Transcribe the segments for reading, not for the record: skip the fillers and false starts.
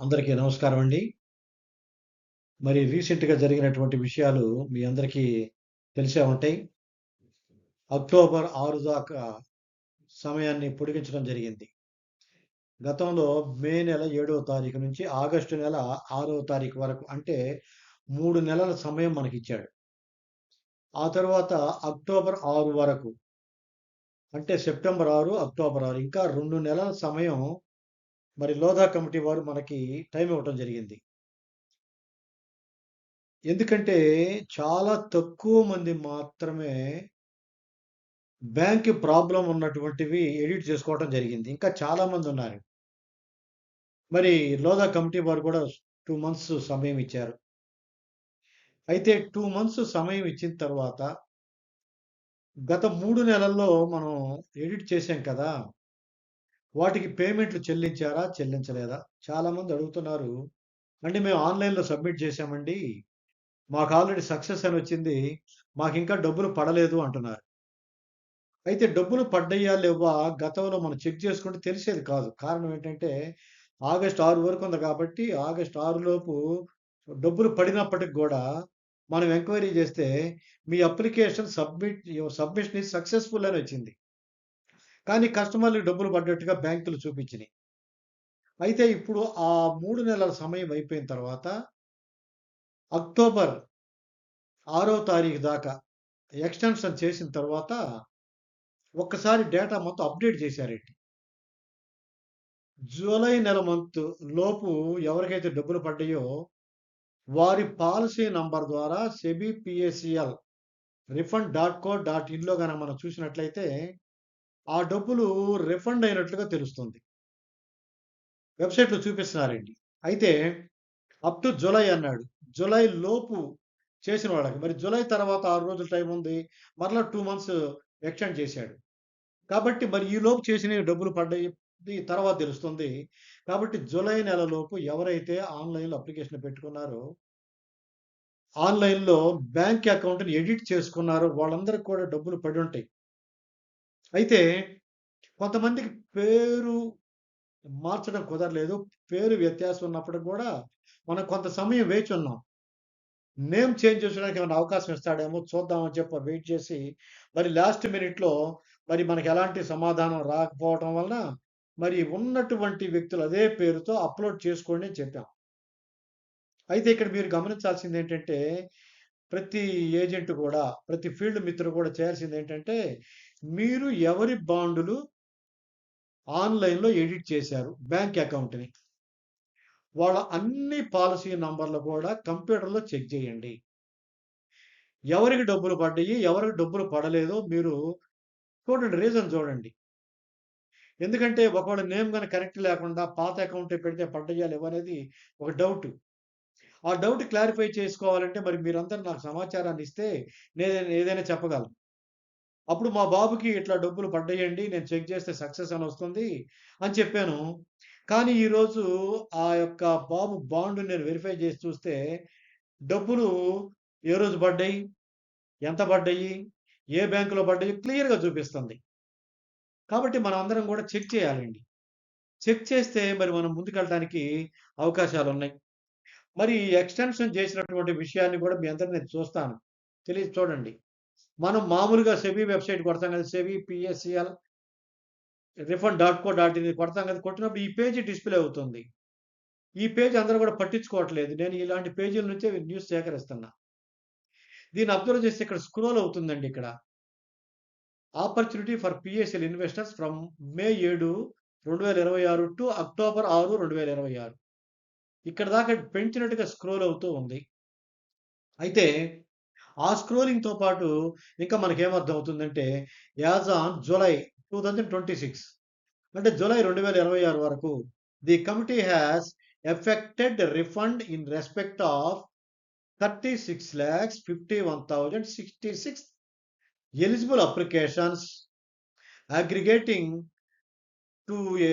అందరికీ నమస్కారం అండి. మరి రీసెంట్‌గా జరిగినటువంటి విషయాలు మీ అందరికీ తెలిసే ఉంటాయి. అక్టోబర్ 6 దాకా సమయాన్ని పొడిగించడం జరిగింది. గతంలో మే నెల 7వ తారీఖు నుంచి ఆగస్టు నెల 6వ తారీఖు వరకు అంటే 3 నెలల సమయం మనకిచ్చాడు. ఆ తరువాత అక్టోబర్ 6 వరకు అంటే సెప్టెంబర్ 6, అక్టోబర్ 6 ఇంకా 2 నెలల సమయం మరి లోధా కమిటీ వారు మనకి టైం ఇవ్వటం జరిగింది. ఎందుకంటే చాలా తక్కువ మంది మాత్రమే బ్యాంక్ ప్రాబ్లమ్ ఉన్నటువంటివి ఎడిట్ చేసుకోవటం జరిగింది. ఇంకా చాలా మందున్నారు. మరి లోధా కమిటీ వారు కూడా 2 మంత్స్ సమయం ఇచ్చారు. అయితే 2 మంత్స్ సమయం ఇచ్చిన తర్వాత గత 3 నెలల్లో మనం ఎడిట్ చేశాం కదా! వాటికి పేమెంట్‌లు చెల్లించారా? చెల్లించలేదా? చాలామంది అడుగుతున్నారు. అంటే మేము ఆన్‌లైన్‌లో సబ్మిట్ చేశామండి. మాకు ఆల్రెడీ సక్సెస్ అని వచ్చింది. మాకింకా డబ్బులు పడలేదు అంటున్నారు. అయితే డబ్బులు పడ్డయ్యా? లెవ్వా? గతంలో మనం చెక్ చేసుకుంటే తెలిసేది కాదు. కారణం ఏంటంటే, ఆగస్ట్ 6 వరకు ఉంది కాబట్టి, ఆగస్ట్ 6 లోపు డబ్బులు పడినప్పటికి గూడా, మనం ఎంక్వైరీ జేస్తే, మీ application your submission is successful అని వచ్చింది. కానీ కస్టమర్‌లకి డబ్బులు పడ్డట్టుగా బ్యాంకులు చూపించినియి. అయితే ఇప్పుడు ఆ 3 నెలల సమయం అయిపోయిన తర్వాత, అక్టోబర్ 6 తారీఖు దాకా ఎక్స్‌టెన్షన్ చేసిన తర్వాత, ఒక్కసారి డేటా మొత్తం అప్‌డేట్ చేశారండి. జూలై నెల లోపు ఎవరికైతే డబ్బులు పడ్డాయో, వారి పాలిసీ నంబర్ ద్వారా సెబీ పీఏసీఎల్ రిఫండ్.co.inలో గనక మనం చూసినట్లయితే, ఆ డబ్బులు రిఫండ్ అయినట్లుగా తెలుస్తుంది. వెబ్‌సైట్‌లో చూపిస్తున్నారండి. అయితే అప్ టు జులై అన్నాడు. జులై లోపు చేసిన వాళ్ళకి. మరి జులై తర్వాత 6 రోజులు టైం ఉంది. మరలా 2 మంత్స్ ఎక్స్‌టెండ్ చేశాడు. కాబట్టి మరి ఈలోపు చేసినవి డబ్బులు పడ్డాయి. తర్వాత తెలుస్తుంది. కాబట్టి జులై నెలలోపు ఎవరైతే ఆన్‌లైన్‌లో అప్లికేషన్ పెట్టుకున్నారో, ఆన్‌లైన్‌లో బ్యాంక్ అకౌంట్‌ని ఎడిట్ చేసుకున్నారో వాళ్ళందరికి కూడా డబ్బులు పడుంటాయి. అయితే కొంతమందికి పేరు మార్చడం కుదరలేదు. పేరు వ్యత్యాసం ఉన్నప్పటికి గూడా మనం కొంత సమయం వేచున్నాం. నేమ్ చేంజ్ చేసుకోవడానికి ఏమైనా అవకాశం ఇస్తాడేమో చూద్దామని చెప్పి వెయిట్ చేసి, మరి లాస్ట్ మినిట్‌లో మరి మనకెలాంటి సమాధానం రాకపోవటం వలన, మరి ఉన్నటువంటి వ్యక్తులు అదే పేరుతో అప్‌లోడ్ చేసుకోండి అని చెప్పాం. అయితే ఇక్కడ మీరు గమనించాల్సిందేంటంటే, ప్రతి ఏజెంట్ గూడా, ప్రతి ఫీల్డ్ మిత్రుడు గూడా చేయాల్సిందేంటంటే, మీరు ఎవరి బాండులు ఆన్‌లైన్‌లో ఎడిట్ చేశారు బ్యాంక్ అకౌంట్‌ని. వాళ్ళ అన్ని పాలిసీ నంబర్‌లు గూడా కంప్యూటర్‌లో చెక్ జేయండి. ఎవరికి డబ్బులు పడ్డాయి, ఎవరికి డబ్బులు పడలేదో మీరు చూడండి. రీజన్ చూడండి. ఎందుకంటే ఒకవేళ నేమ్ గాని కరెక్ట్ లేకుండా పాత అకౌంటే పెడితే పడ్డాయా లేవనేది ఒక డౌటు. ఆ డౌట్ క్లారిఫై చేసుకోవాలంటే మరి మీరందరూ నాకు సమాచారాన్ని ఇస్తే నేను ఏదైనా చెప్పగలను. అప్పుడు మా బాబుకి ఇట్లా డబ్బులు పడ్డాయండి. నేను చెక్ చేస్తే సక్సెస్ అని వస్తుంది అని చెప్పాను. కానీ ఈరోజు ఆ యొక్క బాబు బాండ్ నేను వెరిఫై చేసి చూస్తే డబ్బులు ఏ రోజు పడ్డాయి? ఎంత పడ్డాయి? ఏ బ్యాంకులో పడ్డాయి? క్లియర్‌గా చూపిస్తుంది. కాబట్టి మనమందరం కూడా చెక్ చేయాలండి. చెక్ చేస్తే మరి మనం ముందుకెళ్ళటానికి అవకాశాలున్నాయి. మరి ఈ ఎక్స్‌టెన్షన్ చేసినటువంటి విషయాన్ని కూడా మీ అందరికి నేను చూస్తాను. చూడండి. మనం మామూలుగా సెబీ వెబ్‌సైట్ కొడతాం కదా! సెబీ పీఎస్‌సీఎల్ రిఫండ్.co.in కొడతాం కదా! కొట్టినప్పుడు ఈ పేజీ డిస్‌ప్లే అవుతుంది. ఈ పేజ్ అందరూ కూడా పట్టించుకోవట్లేదు. నేను ఇలాంటి పేజీల నుంచే న్యూస్ సేకరిస్తున్నా. దీన్ని అబ్జర్వ్ చేస్తే ఇక్కడ స్క్రోల్ అవుతుందండి ఇక్కడ. Opportunity for PSL investors from May 7, 2026 to October 6, 2026. ఇక్కడ దాకా పెంచినట్టుగా స్క్రోల్ అవుతూ ఉంది. అయితే ఆ స్క్రోలింగ్‌తో పాటు ఇంకా మనకేమర్థమవుతుందంటే యాస్ ఆన్ జులై 2026 అంటే జులై 2026 వరకు the committee has affected refund in respect of 36,51,066 eligible applications aggregating to a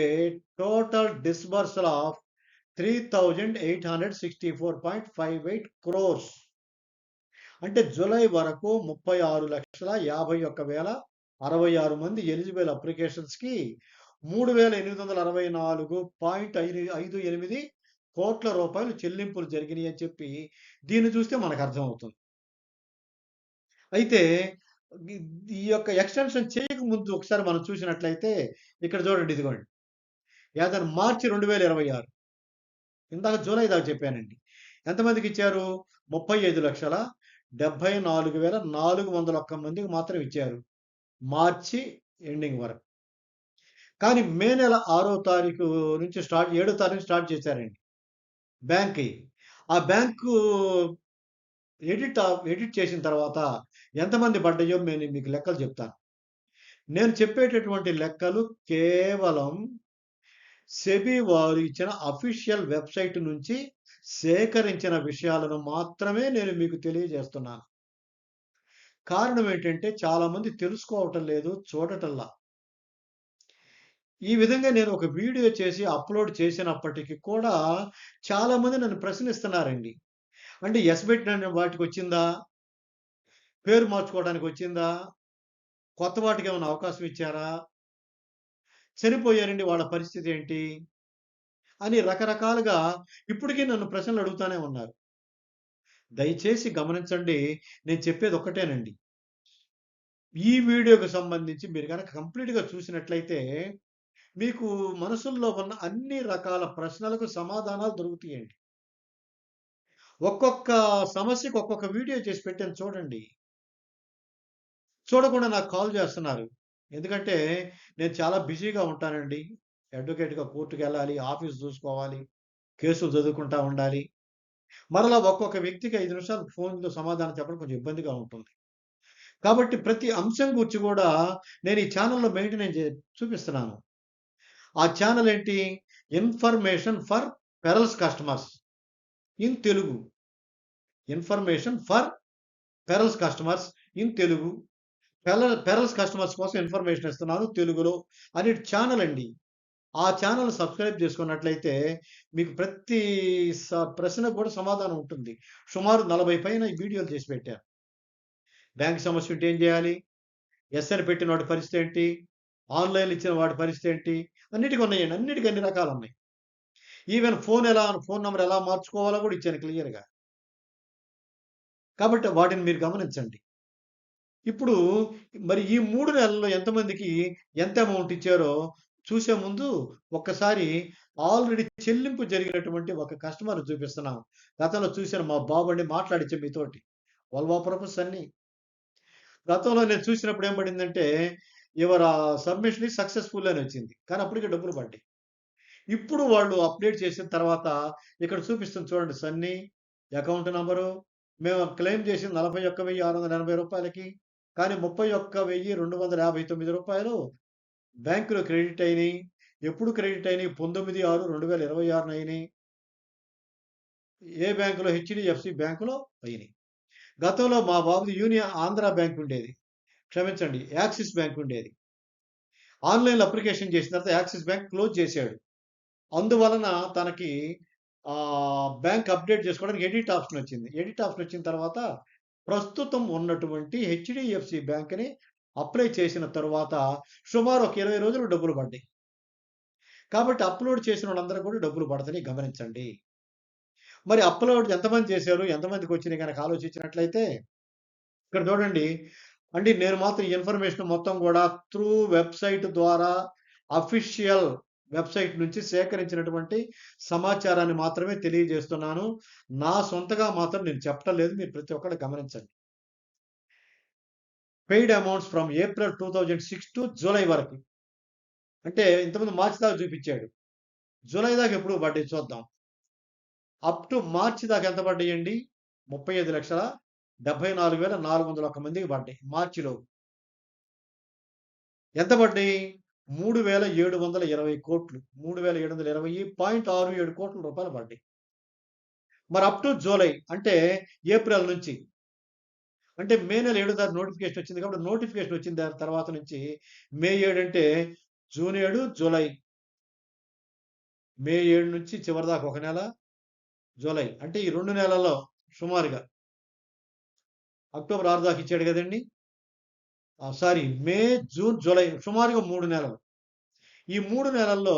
total disbursal of 3,864.58 crores. అంటే జూలై వరకు 36,51,066 మంది ఎలిజిబుల్ అప్లికేషన్స్‌కి 3,864.58 కోట్ల రూపాయలు చెల్లింపులు జరిగినాయి అని చెప్పి దీన్ని చూస్తే మనకు అర్థమవుతుంది. అయితే ఈ ఈ యొక్క ఎక్స్‌టెన్షన్ చేయకముందు ఒకసారి మనం చూసినట్లయితే ఇక్కడ చూడండి ఇదిగోండి. ఏదైనా మార్చి 2026 ఇందాక జూలై దాకా చెప్పానండి. ఎంతమందికిచ్చారు? 35,74,401 మందికి మాత్రం ఇచ్చారు. మార్చి ఎండింగ్ వరకు. కానీ మే నెల 6వ తారీఖు నుంచి 7వ తారీఖు నుంచి స్టార్ట్ చేశారండి బ్యాంక్‌కి. ఆ బ్యాంకు ఎడిట్ చేసిన తర్వాత ఎంతమంది పడ్డాయో నేను మీకు లెక్కలు చెప్తాను. నేను చెప్పేటటువంటి లెక్కలు కేవలం సెబీ వారు ఇచ్చిన అఫీషియల్ వెబ్‌సైట్ నుంచి సేకరించిన విషయాలను మాత్రమే నేను మీకు తెలియజేస్తున్నాను. కారణం ఏంటంటే చాలామంది తెలుసుకోవటం లేదు, చూడటంలా. ఈ విధంగా నేను ఒక వీడియో చేసి అప్‌లోడ్ చేసినప్పటికి కూడా చాలామంది నన్ను ప్రశ్నిస్తున్నారండి. అంటే యెస్ పెట్టిన వాటికొచ్చిందా? పేరు మార్చుకోవడానికొచ్చిందా? కొత్త వాటికేమన్నా అవకాశం ఇచ్చారా? చనిపోయారండి వాళ్ళ పరిస్థితి ఏంటి? అని రకరకాలుగా ఇప్పటికీ నన్ను ప్రశ్నలు అడుగుతానే ఉన్నారు. దయచేసి గమనించండి. నేను చెప్పేది ఒక్కటేనండి. ఈ వీడియోకి సంబంధించి మీరు గనక కంప్లీట్‌గా చూసినట్లయితే మీకు మనసుల్లో ఉన్న అన్ని రకాల ప్రశ్నలకు సమాధానాలు దొరుకుతాయండి. ఒక్కొక్క సమస్యకు ఒక్కొక్క వీడియో చేసి పెట్టాను చూడండి. చూడకుండా నాకు కాల్ చేస్తున్నారు. ఎందుకంటే నేను చాలా బిజీగా ఉంటానండి. అడ్వొకేట్‌గా కోర్ట్‌కెళ్ళాలి, ఆఫీస్ చూసుకోవాలి, కేసులు చదువుకుంటా ఉండాలి. మరలా ఒక్కొక్క వ్యక్తికి 5 నిమిషాలు ఫోన్‌లో సమాధానం చెప్పడం కొంచెం ఇబ్బందిగా ఉంటుంది. కాబట్టి ప్రతి అంశం గురించి గూడా నేను ఈ ఛానెల్‌లో మెయింటెనెన్స్ చూపిస్తున్నాను. ఆ ఛానెల్ ఏంటి? Information for pearls customers in Telugu. Information for pearls customers in Telugu. Pearls customers కోసం ఇన్ఫర్మేషన్ ఇస్తున్నాను తెలుగులో అనే ఛానెల్ అండి. ఆ ఛానెల్ సబ్స్క్రైబ్ చేసుకున్నట్లయితే మీకు ప్రతి ప్రశ్నకు కూడా సమాధానం ఉంటుంది. సుమారు 40 పైన ఈ వీడియోలు చేసి పెట్టాను. బ్యాంక్ సమస్య ఉంటే ఏం చేయాలి? యెస్ అని పెట్టిన వాడి పరిస్థితి ఏంటి? ఆన్‌లైన్‌లో ఇచ్చిన వాడి పరిస్థితి ఏంటి? అన్నిటికి ఉన్నాయండి. అన్నిటికి అన్ని రకాలున్నాయి. ఈవెన్ ఫోన్ నంబర్ ఎలా మార్చుకోవాలో కూడా ఇచ్చాను క్లియర్‌గా. కాబట్టి వాటిని మీరు గమనించండి. ఇప్పుడు మరి ఈ 3 నెలల్లో ఎంతమందికి ఎంత అమౌంట్ ఇచ్చారో చూసే ముందు ఒక్కసారి ఆల్రెడీ చెల్లింపు జరిగినటువంటి ఒక కస్టమర్ చూపిస్తున్నాం. గతంలో చూసాను మా బాబండి మాట్లాడిచ్చా మీతోటి. వోల్వో పర్పస్ అన్నీ. గతంలో నేను చూసినప్పుడు ఏం పడిందంటే యువర్ సబ్మిషన్ ఈజ్ సక్సెస్‌ఫుల్ అని వచ్చింది. కానీ అప్పటికే డబ్బులు పడ్డాయి. ఇప్పుడు వాళ్ళు అప్‌డేట్ చేసిన తర్వాత ఇక్కడ చూపిస్తుంది చూడండి సన్నీ అకౌంట్ నంబరు. మేము క్లెయిమ్ చేసింది రూ. 41,680 కానీ రూ. 31,259 బ్యాంక్‌లో క్రెడిట్ అయినియి. ఎప్పుడు క్రెడిట్ అయినియి? 19/6/2026 అయినియి. ఏ బ్యాంక్‌లో? హెచ్‌డీఎఫ్‌సీ బ్యాంక్‌లో అయినియి. గతంలో మా బాబుది ఆంధ్ర బ్యాంక్ ఉండేది. క్షమించండి యాక్సిస్ బ్యాంక్ ఉండేది. ఆన్‌లైన్‌లో అప్లికేషన్ చేసిన తర్వాత యాక్సిస్ బ్యాంక్ క్లోజ్ చేశాడు. అందువలన తనకి బ్యాంక్ అప్డేట్ చేసుకోవడానికి ఎడిట్ ఆప్షన్ వచ్చింది. ఎడిట్ ఆప్షన్ వచ్చిన తర్వాత ప్రస్తుతం ఉన్నటువంటి హెచ్‌డీఎఫ్‌సీ బ్యాంక్‌ని అప్లై చేసిన తరువాత సుమారు ఒక 20 రోజులు డబ్బులు పడ్డాయి. కాబట్టి అప్‌లోడ్ చేసిన వాళ్ళందరికి కూడా డబ్బులు పడతాయి గమనించండి. మరి అప్‌లోడ్ ఎంతమంది చేశారు? ఎంతమందికొచ్చినాయి గనక ఆలోచించినట్లయితే ఇక్కడ చూడండి. అంటే నేను మాత్రం ఈ ఇన్ఫర్మేషన్ మొత్తం కూడా త్రూ వెబ్‌సైట్ ద్వారా అఫీషియల్ వెబ్‌సైట్ నుంచి సేకరించినటువంటి సమాచారాన్ని మాత్రమే తెలియజేస్తున్నాను. నా సొంతగా మాత్రం నేను చెప్పటం లేదు. మీరు ప్రతి ఒక్కళ్ళు గమనించండి. Paid amounts from April 2006 to July వరకు. అంటే ఇంతకుముందు మార్చి దాకా చూపించాడు. జూలై దాకా ఎప్పుడు పడ్డాయి చూద్దాం. అప్ టు మార్చి దాకా ఎంత పడ్డాయండి? 35,74,401 మందికి పడ్డాయి మార్చిలో. ఎంత పడ్డాయి? 3,720,00,00,000 3,720.67 పడ్డాయి. మరి అప్ టు జూలై అంటే ఏప్రిల్ నుంచి అంటే మే నెల 7 తారీఖు నోటిఫికేషన్ వచ్చింది కాబట్టి నోటిఫికేషన్ వచ్చిన దాని తర్వాత నుంచి మే 7 అంటే జూన్ 7, జూలై. మే 7 నుంచి చివరి దాకా ఒక నెల, జూలై. అంటే ఈ 2 నెలల్లో సుమారుగా అక్టోబర్ 6 దాకా ఇచ్చాడు కదండీ! సారీ మే, జూన్, జూలై సుమారుగా 3 నెలలు. ఈ 3 నెలల్లో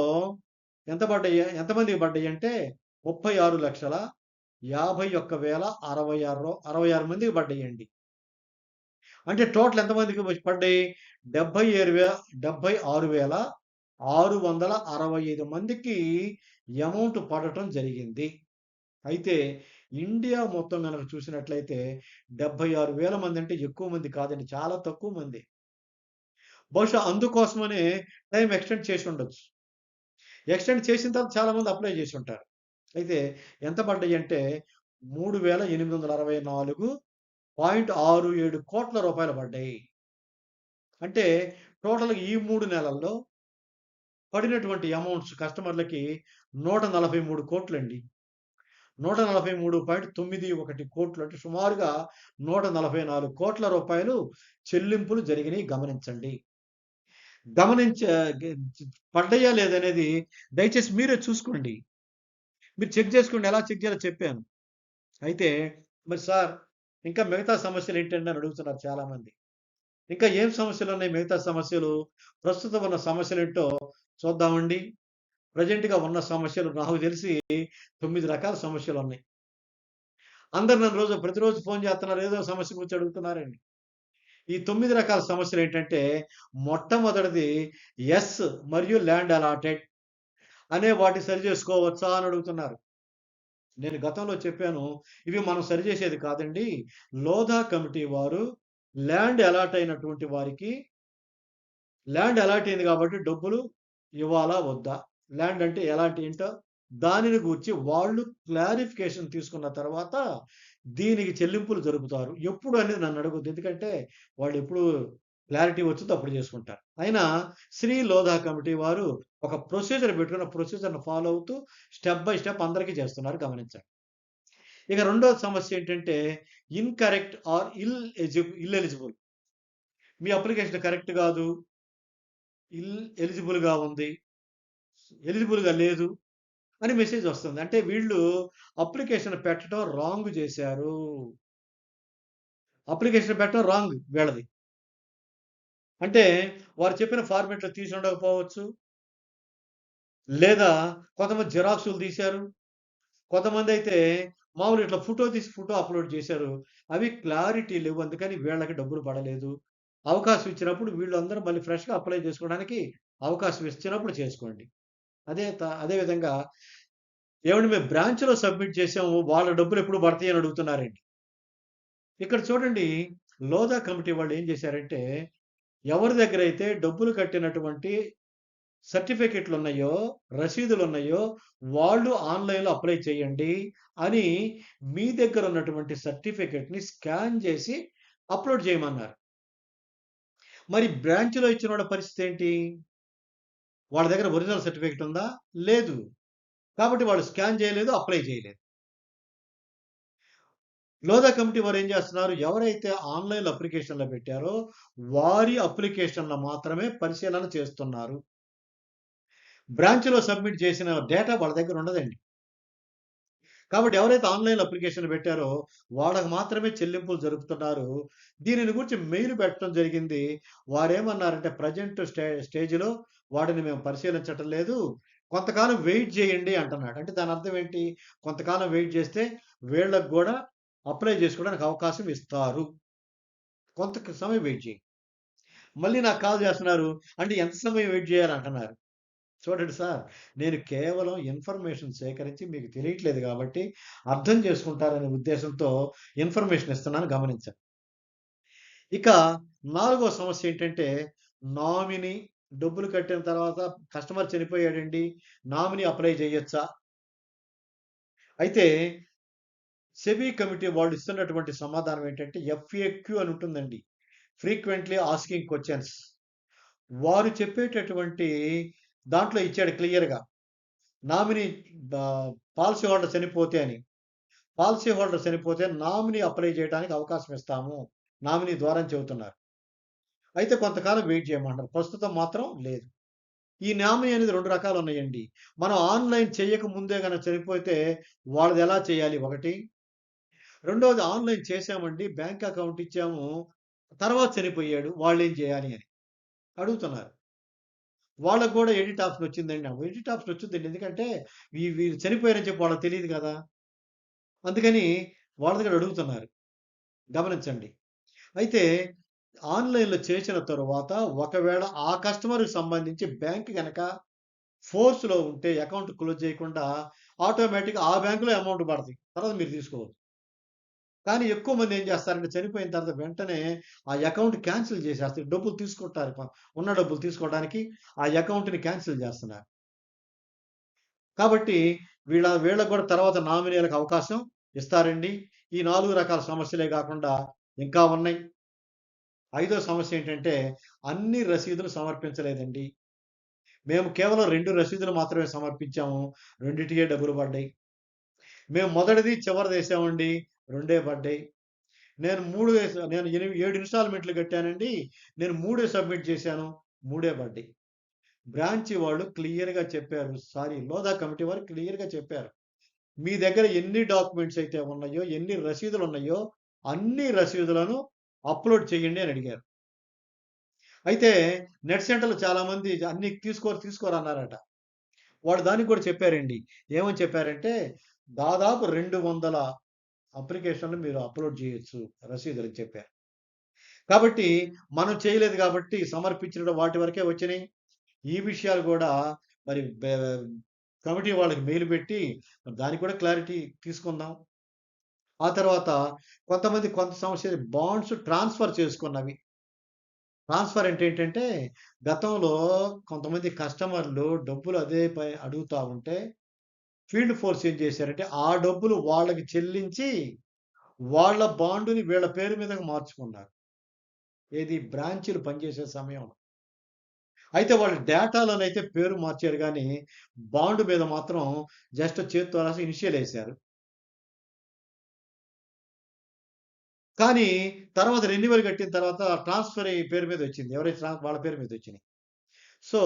ఎంతమందికి పడ్డాయంటే 36,51,066 మందికి పడ్డాయండి. అంటే టోటల్ ఎంతమందికి పడ్డాయి? 76,665 మందికి అమౌంట్ పడటం జరిగింది. అయితే ఇండియా మొత్తం గనక చూసినట్లయితే 76,000 మంది అంటే ఎక్కువ మంది కాదండి. చాలా తక్కువ మంది. బహుశా అందుకోసమనే టైం ఎక్స్‌టెండ్ చేసుండొచ్చు. ఎక్స్‌టెండ్ చేసిన తర్వాత చాలా మంది అప్లై చేసుంటారు. అయితే ఎంత పడ్డాయంటే 3,864.67 కోట్ల రూపాయలు పడ్డాయి. అంటే టోటల్‌గా ఈ 3 నెలల్లో పడినటువంటి అమౌంట్స్ కస్టమర్‌లకి 143 కోట్లండి. 143.91 కోట్లు అంటే సుమారుగా 144 కోట్ల రూపాయలు చెల్లింపులు జరిగినయి గమనించండి. గమనించ గె పడ్డాయా లేదనేది దయచేసి మీరే చూసుకోండి. మీరు చెక్ చేసుకోండి. ఎలా చెక్ చేయాలో చెప్పాను. అయితే మరి సార్ ఇంకా మిగతా సమస్యలేంటండి అని అడుగుతున్నారు చాలామంది. ఇంకా ఏం సమస్యలున్నాయి మిగతా సమస్యలు? ప్రస్తుతం ఉన్న సమస్యలేంటో చూద్దామండి. ప్రెజెంట్‌గా ఉన్న సమస్యలు నాకు తెలిసి 9 రకాల సమస్యలున్నాయి. అందరూ నన్ను ప్రతిరోజు ఫోను చేస్తున్నారు. ఏదో సమస్య గురించి అడుగుతున్నారండి. ఈ 9 రకాల సమస్యలేంటంటే, మొట్టమొదటిది యెస్ మరియు ల్యాండ్ అలాటెడ్ అనే వాటిని సరిజేసుకోవచ్చా అని అడుగుతున్నారు. నేను గతంలో చెప్పాను. ఇవి మనం సరిజేసేది కాదండి. లోధా కమిటీ వారు ల్యాండ్ అలాట్ అయినటువంటి వారికి ల్యాండ్ అలాట్ అయింది కాబట్టి డబ్బులు ఇవ్వాలా? వద్దా? ల్యాండ్ అంటే ఏంటో దానిని గూర్చి వాళ్ళు క్లారిఫికేషన్ తీసుకున్న తర్వాత దీనికి చెల్లింపులు జరుపుతారు. ఎప్పుడు అనేది నన్ను అడగొద్దు. ఎందుకంటే వాళ్ళెప్పుడు క్లారిటీ వచ్చిందో అప్పుడు చేసుకుంటారు. అయినా శ్రీ లోధా కమిటీ వారు ఒక ప్రొసీజర్ పెట్టుకొని ఆ ప్రొసీజర్‌ని ఫాలో అవుతూ స్టెప్ బై స్టెప్ అందరికీ చేస్తున్నారు గమనించండి. ఇక రెండో సమస్య ఏంటంటే ఇన్‌కరెక్ట్ ఆర్ ఇల్లెలిజిబుల్. మీ అప్లికేషన్ కరెక్ట్ గాదు. ఎలిజిబుల్‌గా ఉంది. ఎలిజిబుల్‌గా లేదు అని మెసేజ్ వస్తుంది. అంటే వీళ్ళు అప్లికేషన్ పెట్టడం రాంగ్ చేశారు. అప్లికేషన్ పెట్టడం రాంగ్ వీళ్ళది. అంటే వారు చెప్పిన ఫార్మాట్‌లో తీసుండకపోవచ్చు. లేదా కొంతమంది జిరాక్సులు తీశారు. కొంతమందైతే మామూలుగా ఇట్లా ఫోటో తీసి ఫోటో అప్‌లోడ్ చేశారు. అవి క్లారిటీ లేవు. అందుకని వీళ్ళకి డబ్బులు పడలేదు. అవకాశం ఇచ్చినప్పుడు వీళ్ళందరూ మళ్ళీ ఫ్రెష్‌గా అప్లై చేసుకోవడానికి అవకాశం ఇచ్చినప్పుడు చేసుకోండి. అదే విధంగా ఏవండీ మేము బ్రాంచ్‌లో సబ్మిట్ చేసాము. వాళ్ళ డబ్బులు ఎప్పుడు పడతాయి అని అడుగుతున్నారండి. ఇక్కడ చూడండి లోధా కమిటీ వాళ్ళు ఏం చేశారంటే, ఎవరి దగ్గరైతే డబ్బులు కట్టినటువంటి సర్టిఫికెట్లున్నాయో, రసీదులున్నాయో వాళ్ళు ఆన్‌లైన్‌లో అప్లై చేయండి అని మీ దగ్గర ఉన్నటువంటి సర్టిఫికెట్‌ని స్కాన్ చేసి అప్‌లోడ్ చేయమన్నారు. మరి బ్రాంచ్‌లో ఇచ్చిన వాళ్ళ పరిస్థితి ఏంటి? వాళ్ళ దగ్గర ఒరిజినల్ సర్టిఫికెట్ ఉందా? లేదు. కాబట్టి వాళ్ళు స్కాన్ చేయలేదు, అప్లై చేయలేదు. లోధా కమిటీ వారు ఏం చేస్తున్నారు? ఎవరైతే ఆన్‌లైన్‌లో అప్లికేషన్‌లు పెట్టారో వారి అప్లికేషన్‌లు మాత్రమే పరిశీలన చేస్తున్నారు. బ్రాంచ్‌లో సబ్మిట్ చేసిన డేటా వాళ్ళ దగ్గర ఉండదండి. కాబట్టి ఎవరైతే ఆన్‌లైన్‌లో అప్లికేషన్‌లు పెట్టారో వాళ్ళకి మాత్రమే చెల్లింపులు జరుపుతున్నారు. దీనిని గురించి మెయిల్ పెట్టడం జరిగింది. వారేమన్నారంటే ప్రెజెంట్ స్టేజ్‌లో వాటిని మేము పరిశీలించటం లేదు. కొంతకాలం వెయిట్ చేయండి అంటున్నాడు. అంటే దాని అర్థం ఏంటి? కొంతకాలం వెయిట్ చేస్తే వీళ్ళకి గూడా అప్లై చేసుకోవడానికి అవకాశం ఇస్తారు. కొంత సమయం వెయిట్ చేయి. మళ్ళీ నాకు కాల్ చేస్తున్నారు. అంటే ఎంత సమయం వెయిట్ చేయాలంటున్నారు. చూడండి సార్, నేను కేవలం ఇన్ఫర్మేషన్ సేకరించి మీకు తెలియట్లేదు కాబట్టి అర్థం చేసుకుంటారనే ఉద్దేశంతో ఇన్ఫర్మేషన్ ఇస్తున్నాను గమనించండి. ఇక నాలుగో సమస్య ఏంటంటే నామినీ డబ్బులు కట్టిన తర్వాత కస్టమర్ చనిపోయాడండి. నామినీ అప్లై చేయొచ్చా? అయితే సెబీ కమిటీ వాళ్ళు ఇస్తున్నటువంటి సమాధానం ఏంటంటే ఎఫ్ఏక్యూ అని ఉంటుందండి. Frequently asking questions. వారు చెప్పేటటువంటి దాంట్లో ఇచ్చాడు క్లియర్‌గా. నామినీ పాలిసీ హోల్డర్ చనిపోతే అని. పాలిసీ హోల్డర్ చనిపోతే నామినీ అప్లై చేయడానికి అవకాశం ఇస్తాము. నామినీ ద్వారా అని చెబుతున్నారు. అయితే కొంతకాలం వెయిట్ చేయమంటున్నారు. ప్రస్తుతం మాత్రం లేదు. ఈ నామినీ అనేది 2 రకాలున్నాయండి. మనం ఆన్‌లైన్ చేయక ముందే గనక చనిపోతే వాళ్ళది ఎలా చేయాలి ఒకటి. రెండోది ఆన్‌లైన్ చేశామండి. బ్యాంక్ అకౌంట్ ఇచ్చాము. తర్వాత చనిపోయాడు. వాళ్ళేం చేయాలి అని అడుగుతున్నారు. వాళ్ళకి గూడా ఎడిట్ ఆప్షన్ వచ్చిందండి. ఎడిట్ ఆప్షన్ వచ్చిద్దండి. ఎందుకంటే వీళ్ళు చనిపోయారని చెప్పి వాళ్ళకి తెలీదు గదా! అందుకని వాళ్ళ దగ్గర అడుగుతున్నారు. గమనించండి. అయితే ఆన్‌లైన్‌లో చేసిన తరువాత ఒకవేళ ఆ కస్టమర్‌కి సంబంధించి బ్యాంక్ గనక ఫోర్స్‌లో ఉంటే అకౌంట్ క్లోజ్ చేయకుండా ఆటోమేటిక్‌గా ఆ బ్యాంక్‌లో అమౌంట్ పడతాయి. తర్వాత మీరు తీసుకోవచ్చు. కానీ ఎక్కువ మంది ఏం చేస్తారంటే చనిపోయిన తర్వాత వెంటనే ఆ అకౌంట్ క్యాన్సిల్ చేసేస్తారు. డబ్బులు తీసుకుంటారు. ఉన్న డబ్బులు తీసుకోవడానికి ఆ అకౌంట్‌ని క్యాన్సిల్ చేస్తున్నారు. కాబట్టి వీళ్ళకి కూడా తర్వాత నామినీలకు అవకాశం ఇస్తారండి. ఈ 4 రకాల సమస్యలే గాకుండా ఇంకా ఉన్నాయి. ఐదో సమస్య ఏంటంటే అన్ని రసీదులు సమర్పించలేదండి. మేము కేవలం 2 రసీదులు మాత్రమే సమర్పించాము. రెండిటికే డబ్బులు పడ్డాయి. మేము మొదటిది, చివరిదేసామండి. రెండే పడ్డాయి. నేను 7 ఇన్‌స్టాల్‌మెంట్‌లు కట్టానండి. నేను మూడే సబ్మిట్ చేశాను. మూడే పడ్డాయి. బ్రాంచి వాళ్ళు క్లియర్‌గా చెప్పారు. సారీ లోదా కమిటీ వారు క్లియర్‌గా చెప్పారు. మీ దగ్గర ఎన్ని డాక్యుమెంట్స్ అయితే ఉన్నాయో, ఎన్ని రసీదులున్నాయో అన్ని రసీదులను అప్‌లోడ్ చేయండి అని అడిగారు. అయితే నెట్ సెంటర్‌లో చాలామంది అన్ని తీసుకోరన్నారట. వాళ్ళు దానికి కూడా చెప్పారండి. ఏమని చెప్పారంటే, దాదాపు 200 అప్లికేషన్‌లు మీరు అప్‌లోడ్ చేయొచ్చు రసీదులని చెప్పారు. కాబట్టి మనం చేయలేదు కాబట్టి సమర్పించిన వాటి వరకే వచ్చినాయి. ఈ విషయాలు గూడా మరి కమిటీ వాళ్ళకి మెయిల్ పెట్టి దానికి కూడా క్లారిటీ తీసుకుందాం. ఆ తర్వాత కొంత సమస్యలు బాండ్స్ ట్రాన్స్‌ఫర్ చేసుకున్నవి. ట్రాన్స్‌ఫర్ అంటే ఏంటంటే, గతంలో కొంతమంది కస్టమర్‌లు డబ్బులు అదే అడుగుతా ఉంటే, ఫీల్డ్ ఫోర్స్ ఏం చేశారంటే, ఆ డబ్బులు వాళ్ళకి చెల్లించి, వాళ్ళ బాండుని వీళ్ళ పేరు మీదకి మార్చుకున్నారు. ఏది బ్రాంచీలు పనిచేసే సమయంలో. అయితే వాళ్ళ డేటాలోనైతే పేరు మార్చారు గానీ, బాండ్ మీద మాత్రం జస్ట్ చేత్తో రాసి ఇనిషియల్ ఎసారు. కానీ తర్వాత రెన్యువల్ కట్టిన తర్వాత ట్రాన్స్‌ఫర్ అయ్యే పేరు మీదొచ్చింది. ఎవరైతే వాళ్ళ పేరు మీదొచ్చినియి. సో,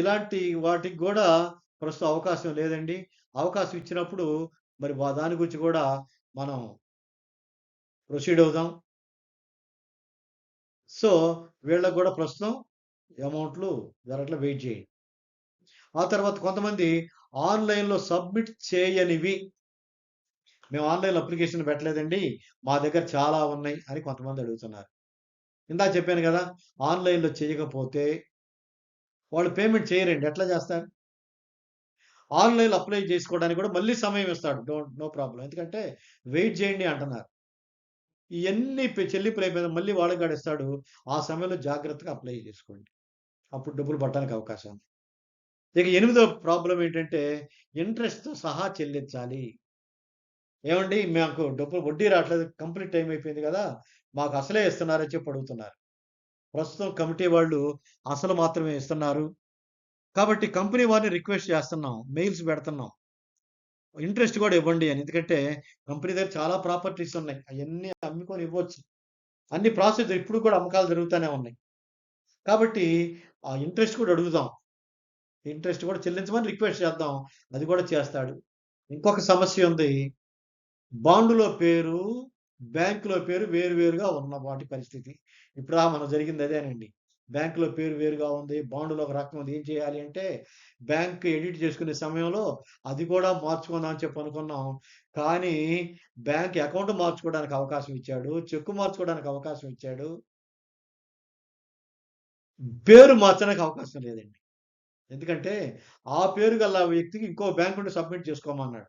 ఇలాంటి వాటికి గూడా ప్రస్తుతం అవకాశం లేదండి. అవకాశం ఇచ్చినప్పుడు మరి దాని గురించి గూడా మనం ప్రొసీడ్ అవుదాం. సో, వీళ్ళకి గూడా ప్రస్తుతం అమౌంట్‌లు జరగట్లే వెయిట్ జేయండి. ఆ తర్వాత కొంతమంది ఆన్‌లైన్‌లో సబ్మిట్ చేయనివి మేము ఆన్‌లైన్‌లో అప్లికేషన్ పెట్టలేదండి. మా దగ్గర చాలా ఉన్నాయి అని కొంతమంది అడుగుతున్నారు. ఇందాక చెప్పాను గదా! ఆన్‌లైన్‌లో చేయకపోతే వాళ్ళు పేమెంట్ చేయరండి. ఎట్లా జేస్తారు? ఆన్‌లైన్‌లో అప్లై జేసుకోవడానికి గూడా మళ్ళీ సమయం ఇస్తాడు. No problem. ఎందుకంటే వెయిట్ జేయండి అంటున్నారు. ఇయన్నీ చెల్లింపులయిపోయిన మళ్ళీ వాళ్ళకి గాడు ఇస్తాడు. ఆ సమయంలో జాగ్రత్తగా అప్లై జేసుకోండి. అప్పుడు డబ్బులు పడటానికి అవకాశం ఉంది. ఇక ఎనిమిదో ప్రాబ్లమ్ ఏంటంటే ఇంట్రెస్ట్‌తో సహా చెల్లించాలి. ఏవండీ మాకు డబ్బులు వడ్డీ రాట్లేదు. కంప్లీట్ టైమ్ అయిపోయింది గదా! మాకు అసలే ఇస్తున్నారని చెప్పి అడుగుతున్నారు. ప్రస్తుతం కమిటీ వాళ్ళు అసలు మాత్రమే ఇస్తున్నారు. కాబట్టి కంపెనీ వారిని రిక్వెస్ట్ చేస్తున్నాం. మెయిల్స్ పెడుతున్నాం. ఇంట్రెస్ట్ గూడా ఇవ్వండి అని. ఎందుకంటే కంపెనీ దగ్గర చాలా ప్రాపర్టీస్ ఉన్నాయి. అయన్నీ అమ్ముకొని ఇవ్వచ్చు. అన్ని ప్రాసెస్ ఇప్పుడు కూడా అమ్మకాలు జరుగుతానే ఉన్నాయి. కాబట్టి ఆ ఇంట్రెస్ట్ కూడా అడుగుదాం. ఇంట్రెస్ట్ కూడా చెల్లించమని రిక్వెస్ట్ చేద్దాం. అది కూడా చేస్తాడు. ఇంకొక సమస్య ఉంది. బాండులో పేరు, బ్యాంక్‌లో పేరు వేరు వేరుగా ఉన్న వాటి పరిస్థితి. మనం జరిగింది అదేనండి. బ్యాంక్‌లో పేరు వేరుగా ఉంది. బాండ్‌లో ఒక రకం ఉంది. ఏం చేయాలి అంటే బ్యాంక్ ఎడిట్ చేసుకునే సమయంలో అది కూడా మార్చుకుందాం అని చెప్పి అనుకున్నాం. కానీ బ్యాంక్ అకౌంట్ మార్చుకోవడానికి అవకాశం ఇచ్చాడు. చెక్కు మార్చుకోవడానికి అవకాశం ఇచ్చాడు. పేరు మార్చడానికి అవకాశం లేదండి. ఎందుకంటే ఆ పేరు గల వ్యక్తికి ఇంకో బ్యాంక్ నుండి సబ్మిట్ చేసుకోమన్నాడు.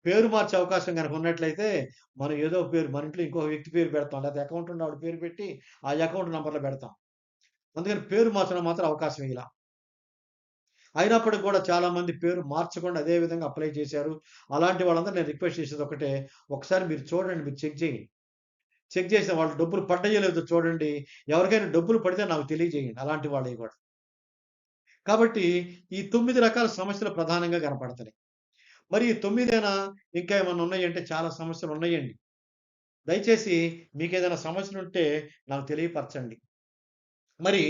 పేరు మార్చే అవకాశం గనక ఉన్నట్లయితే, మనం ఏదో పేరు మన ఇంట్లో ఇంకో వ్యక్తి పేరు పెడతాం. లేతే అకౌంట్ ఉన్నవాడి పేరు పెట్టి, ఆ అకౌంట్ నంబర్‌లో పెడతాం. అందుకని పేరు మార్చడం మాత్రం అవకాశం ఇయ్యలా. అయినప్పటికి కూడా చాలామంది పేరు మార్చకుండా అదే విధంగా అప్లై చేశారు. అలాంటి వాళ్ళందరూ నేను రిక్వెస్ట్ చేసేది ఒకటే, ఒకసారి మీరు చూడండి. మీరు చెక్ చేయండి. చెక్ చేసిన వాళ్ళు డబ్బులు పడ్డాయో లేదో చూడండి. ఎవరికైనా డబ్బులు పడితే నాకు తెలియజేయండి. అలాంటి వాళ్ళయి గూడా. కాబట్టి ఈ 9 రకాల సమస్యలు ప్రధానంగా కనపడతన్నాయి. మరి ఈ 9 ఇంకా ఏమన్నా ఉన్నాయంటే చాలా సమస్యలున్నాయండి. దయచేసి మీకేదైనా సమస్యలుంటే నాకు తెలియపరచండి. మరి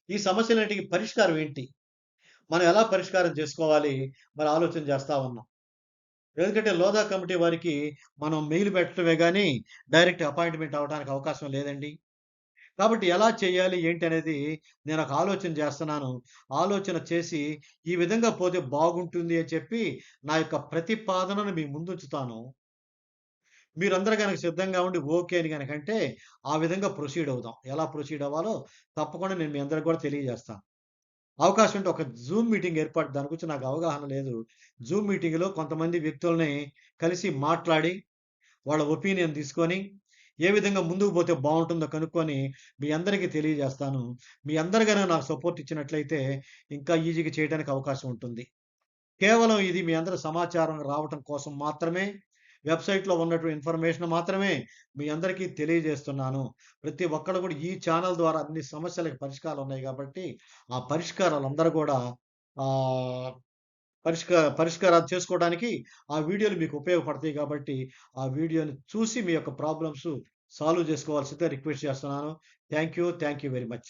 ఈ సమస్యలన్నిటికి పరిష్కారం ఏంటి? మనం ఎలా పరిష్కారం చేసుకోవాలి? మరి ఆలోచన చేస్తా ఉన్నాం. ఎందుకంటే లోదా కమిటీ వారికి మనం మెయిల్ పెట్టడమే గానీ, డైరెక్ట్ అపాయింట్‌మెంట్ అవ్వడానికి అవకాశం లేదండి. కాబట్టి ఎలా చేయాలి ఏంటి అనేది నేను ఒక ఆలోచన చేస్తున్నాను. ఆలోచన చేసి ఈ విధంగా పోతే బాగుంటుంది అని చెప్పి నా యొక్క ప్రతిపాదనను మీ ముందుంచుతాను. మీరందరూ గనక సిద్ధంగా ఉండి ఓకే అని గనకంటే ఆ విధంగా ప్రొసీడ్ అవుదాం. ఎలా ప్రొసీడ్ అవ్వాలో తప్పకుండా నేను మీ అందరికి కూడా తెలియజేస్తాను. అవకాశం ఉంటే ఒక జూమ్ మీటింగ్ ఏర్పాటు దాని గురించి నాకు అవగాహన లేదు. జూమ్ మీటింగ్‌లో కొంతమంది వ్యక్తుల్ని కలిసి మాట్లాడి, వాళ్ళ ఒపీనియన్ తీసుకొని, ఏ విధంగా ముందుకు పోతే బావుంటుందో కనుక్కొని, మీ అందరికీ తెలియజేస్తాను. మీ అందరు గనక నాకు సపోర్ట్ ఇచ్చినట్లయితే, ఇంకా ఈజీగా చేయడానికి అవకాశం ఉంటుంది. కేవలం ఇది మీ అందరి సమాచారం రావటం కోసం మాత్రమే, వెబ్‌సైట్‌లో ఉన్నటువంటి ఇన్ఫర్మేషన్ మాత్రమే మీ అందరికీ తెలియజేస్తున్నాను. ప్రతి ఒక్కళ్ళు కూడా ఈ ఛానెల్ ద్వారా అన్ని సమస్యలకి పరిష్కారాలు ఉన్నాయి గాబట్టి, ఆ పరిష్కారాలందరూ గూడా ఆహ్, పరిష్కారాలు చేసుకోవడానికి ఆ వీడియోలు మీకు ఉపయోగపడతాయి గాబట్టి, ఆ వీడియోని చూసి మీ యొక్క ప్రాబ్లమ్స్ సాల్వ్ జేసుకోవాల్సిందిగా రిక్వెస్ట్ చేస్తున్నాను. Thank you. Thank you very much.